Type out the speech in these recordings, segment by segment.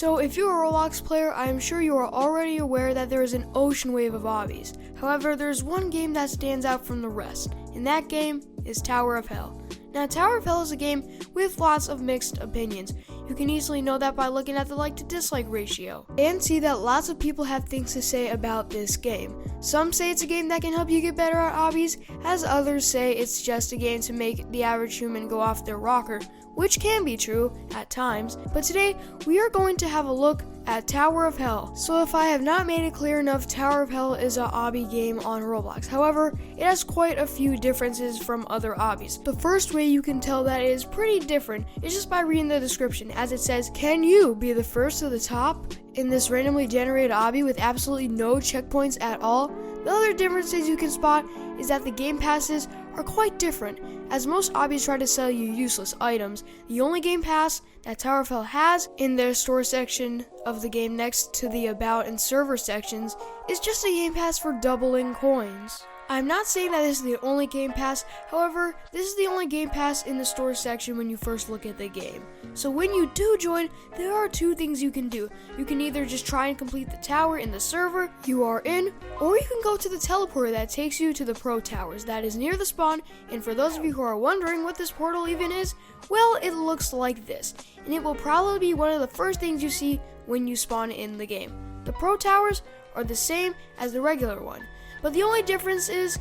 So if you're a Roblox player, I am sure you are already aware that there is an ocean wave of obbies. However, there's one game that stands out from the rest, and that game is Tower of Hell. Now, Tower of Hell is a game with lots of mixed opinions. You can easily know that by looking at the like to dislike ratio, and see that lots of people have things to say about this game. Some say it's a game that can help you get better at obbies, as others say it's just a game to make the average human go off their rocker, which can be true at times. But today, we are going to have a look at Tower of Hell. So if I have not made it clear enough, Tower of Hell is a obby game on Roblox. However, it has quite a few differences from other obbies. The first way you can tell that it is pretty different is just by reading the description, as it says, "Can you be the first to the top in this randomly generated obby with absolutely no checkpoints at all?" The other differences you can spot is that the game passes are quite different. As most obbies try to sell you useless items, the only game pass that Tower of Hell has in their store section of the game next to the About and Server sections is just a game pass for doubling coins. I'm not saying that this is the only game pass, however, this is the only game pass in the store section when you first look at the game. So when you do join, there are two things you can do. You can either just try and complete the tower in the server you are in, or you can go to the teleporter that takes you to the Pro Towers that is near the spawn. And for those of you who are wondering what this portal even is, well, it looks like this, and it will probably be one of the first things you see when you spawn in the game. The Pro Towers are the same as the regular one, but the only difference is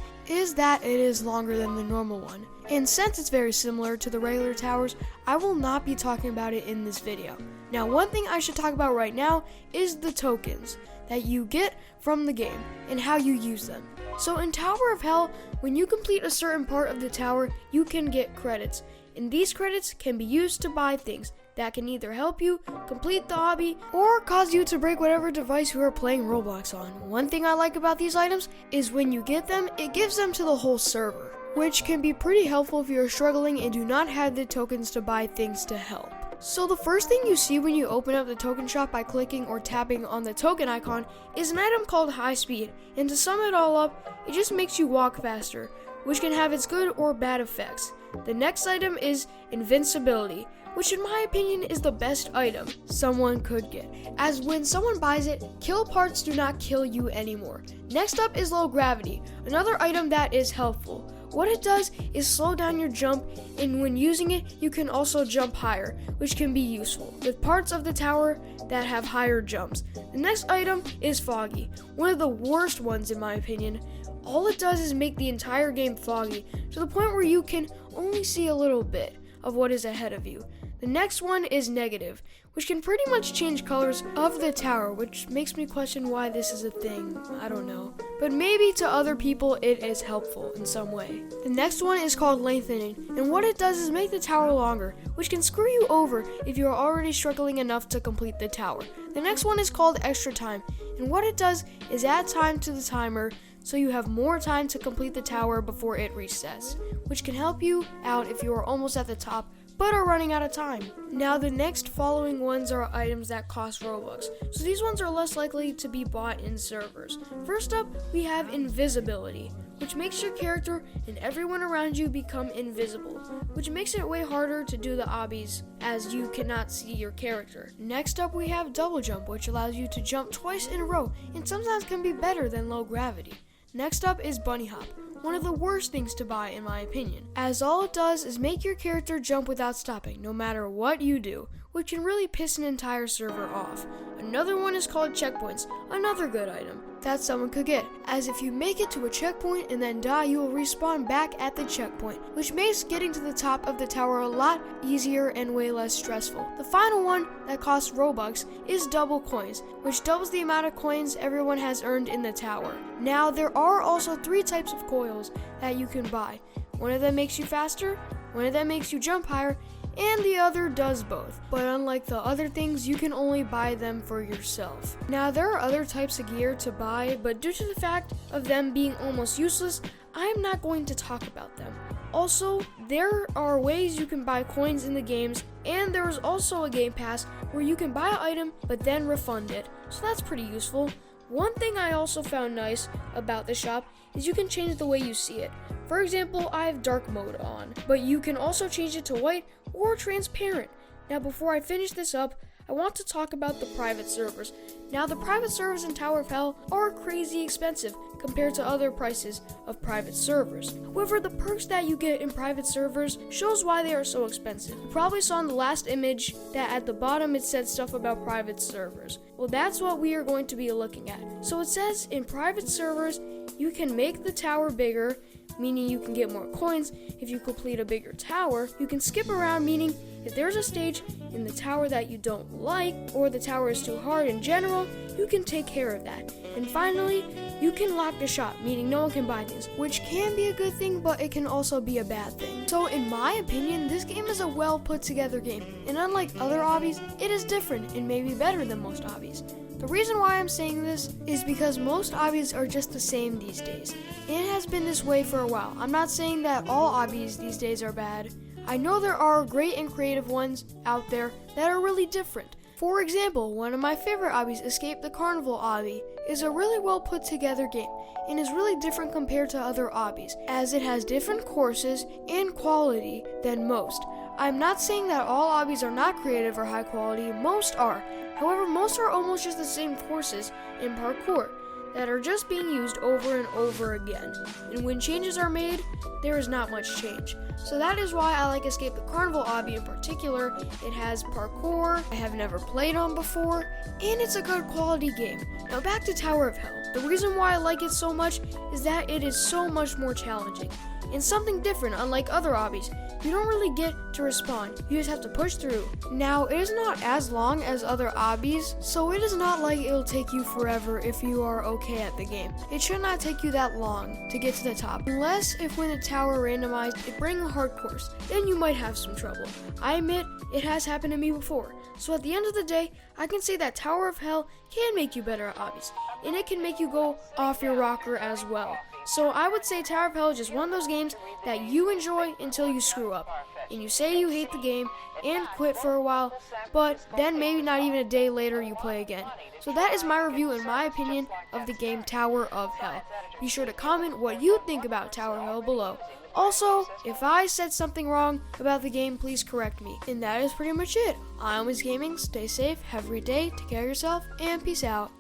that it is longer than the normal one. And since it's very similar to the regular towers, I will not be talking about it in this video. Now, one thing I should talk about right now is the tokens that you get from the game and how you use them. So in Tower of Hell, when you complete a certain part of the tower, you can get credits. And these credits can be used to buy things that can either help you complete the obby or cause you to break whatever device you are playing Roblox on. One thing I like about these items is when you get them, it gives them to the whole server, which can be pretty helpful if you are struggling and do not have the tokens to buy things to help. So the first thing you see when you open up the token shop by clicking or tapping on the token icon is an item called High Speed, and to sum it all up, it just makes you walk faster, which can have its good or bad effects. The next item is Invincibility, which in my opinion is the best item someone could get, as when someone buys it, kill parts do not kill you anymore. Next up is Low Gravity, another item that is helpful. What it does is slow down your jump, and when using it, you can also jump higher, which can be useful with parts of the tower that have higher jumps. The next item is Foggy, one of the worst ones in my opinion. All it does is make the entire game foggy, to the point where you can only see a little bit of what is ahead of you. The next one is Negative, which can pretty much change colors of the tower, which makes me question why this is a thing. I don't know. But maybe to other people it is helpful in some way. The next one is called Lengthening, and what it does is make the tower longer, which can screw you over if you are already struggling enough to complete the tower. The next one is called Extra Time, and what it does is add time to the timer so you have more time to complete the tower before it resets, which can help you out if you are almost at the top but are running out of time. Now the next following ones are items that cost Robux, so these ones are less likely to be bought in servers. First up, we have Invisibility, which makes your character and everyone around you become invisible, which makes it way harder to do the obbies as you cannot see your character. Next up, we have Double Jump, which allows you to jump twice in a row and sometimes can be better than Low Gravity. Next up is Bunny Hop, one of the worst things to buy in my opinion, as all it does is make your character jump without stopping, no matter what you do, which can really piss an entire server off. Another one is called Checkpoints, another good item that someone could get, as if you make it to a checkpoint and then die, you will respawn back at the checkpoint, which makes getting to the top of the tower a lot easier and way less stressful. The final one that costs Robux is Double Coins, which doubles the amount of coins everyone has earned in the tower. Now there are also 3 types of coils that you can buy. One of them makes you faster, one of them makes you jump higher, and the other does both. But unlike the other things, you can only buy them for yourself. Now there are other types of gear to buy, but due to the fact of them being almost useless, I'm not going to talk about them. Also, there are ways you can buy coins in the games, and there is also a game pass where you can buy an item but then refund it, so that's pretty useful. One thing I also found nice about the shop is you can change the way you see it. For example, I have dark mode on, but you can also change it to white or transparent. Now before I finish this up, I want to talk about the private servers. Now, the private servers in Tower of Hell are crazy expensive compared to other prices of private servers. However, the perks that you get in private servers shows why they are so expensive. You probably saw in the last image that at the bottom it said stuff about private servers. Well, that's what we are going to be looking at. So it says in private servers, you can make the tower bigger, meaning you can get more coins if you complete a bigger tower. You can skip around, meaning if there's a stage in the tower that you don't like, or the tower is too hard in general, you can take care of that. And finally, you can lock the shop, meaning no one can buy things, which can be a good thing, but it can also be a bad thing. So in my opinion, this game is a well put together game, and unlike other obbies, it is different and maybe better than most obbies. The reason why I'm saying this is because most obbies are just the same these days, and it has been this way for a while. I'm not saying that all obbies these days are bad. I know there are great and creative ones out there that are really different. For example, one of my favorite obbies, Escape the Carnival obby, is a really well put together game and is really different compared to other obbies, as it has different courses and quality than most. I'm not saying that all obbies are not creative or high quality, most are. However, most are almost just the same courses in parkour that are just being used over and over again. And when changes are made, there is not much change. So that is why I like Escape the Carnival obby in particular. It has parkour I have never played on before, and it's a good quality game. Now back to Tower of Hell. The reason why I like it so much is that it is so much more challenging and something different. Unlike other obbies, you don't really get to respawn, you just have to push through. Now, it is not as long as other obbies, so it is not like it'll take you forever if you are okay at the game. It should not take you that long to get to the top, unless if when the tower randomized it brings a hard course, then you might have some trouble. I admit, it has happened to me before. So at the end of the day, I can say that Tower of Hell can make you better at obbies, and it can make you go off your rocker as well. So I would say Tower of Hell is just one of those games that you enjoy until you screw up, and you say you hate the game and quit for a while, but then maybe not even a day later you play again. So that is my review and my opinion of the game Tower of Hell. Be sure to comment what you think about Tower of Hell below. Also, if I said something wrong about the game, please correct me. And that is pretty much it. I'm Always Gaming. Stay safe, have a great day, take care of yourself, and peace out.